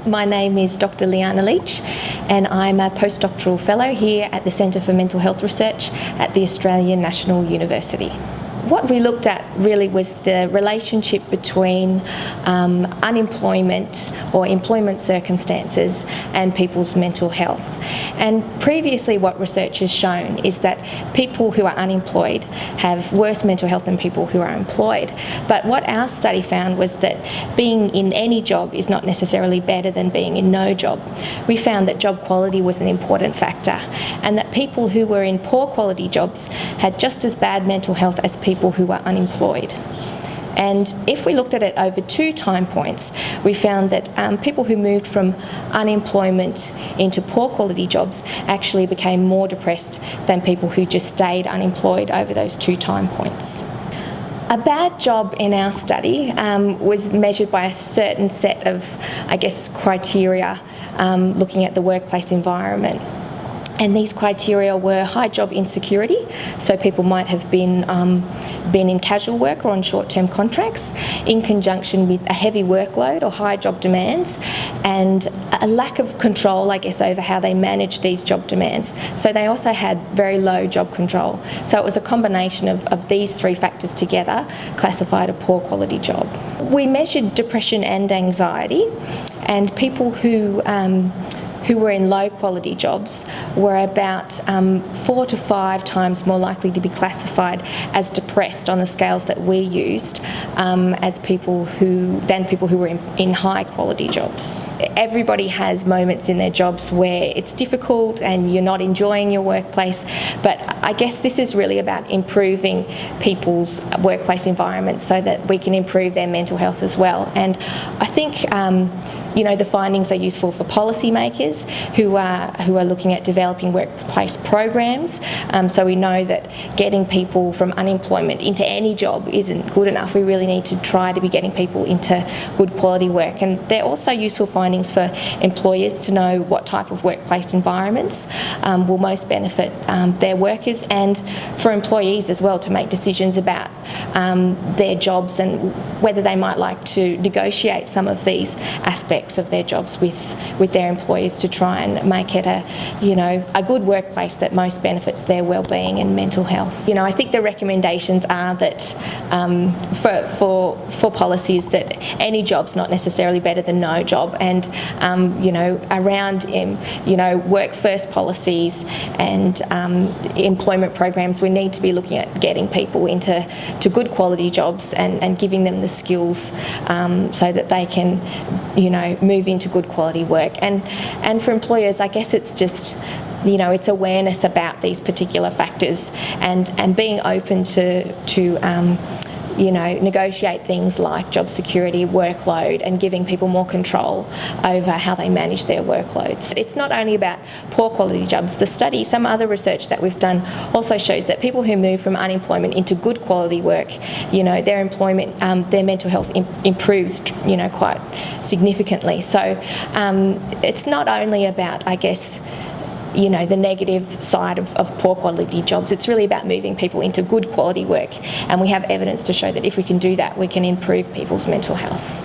My name is Dr. Liana Leach, and I'm a postdoctoral fellow here at the Centre for Mental Health Research at the Australian National University. What we looked at really was the relationship between unemployment or employment circumstances and people's mental health. And previously what research has shown is that people who are unemployed have worse mental health than people who are employed. But what our study found was that being in any job is not necessarily better than being in no job. We found that job quality was an important factor, and that people who were in poor quality jobs had just as bad mental health as people who were unemployed. And if we looked at it over 2 time points, we found that people who moved from unemployment into poor quality jobs actually became more depressed than people who just stayed unemployed over those 2 time points. A bad job in our study was measured by a certain set of, criteria looking at the workplace environment. And these criteria were high job insecurity, so people might have been in casual work or on short-term contracts, in conjunction with a heavy workload or high job demands, and a lack of control, over how they managed these job demands. So they also had very low job control. So it was a combination of these 3 factors together classified a poor quality job. We measured depression and anxiety, and people who were in low quality jobs were about 4 to 5 times more likely to be classified as depressed on the scales that we used than people who were in high quality jobs. Everybody has moments in their jobs where it's difficult and you're not enjoying your workplace, but I guess this is really about improving people's workplace environments so that we can improve their mental health as well. And I think the findings are useful for policymakers who are looking at developing workplace programs. So we know that getting people from unemployment into any job isn't good enough. We really need to try to be getting people into good quality work. And they're also useful findings for employers to know what type of workplace environments will most benefit their workers, and for employees as well to make decisions about their jobs and whether they might like to negotiate some of these aspects of their jobs with their employers to try and make it a good workplace that most benefits their well-being and mental health. I think the recommendations are that for policies that any job's not necessarily better than no job, and around work first policies and employment programs, we need to be looking at getting people into good quality jobs and giving them the skills so that they can move into good quality work. And for employers, I guess it's just it's awareness about these particular factors and being open to negotiate things like job security, workload, and giving people more control over how they manage their workloads. It's not only about poor quality jobs. some other research that we've done also shows that people who move from unemployment into good quality work, their employment, their mental health improves, quite significantly. So it's not only about, the negative side of poor quality jobs. It's really about moving people into good quality work, and we have evidence to show that if we can do that, we can improve people's mental health.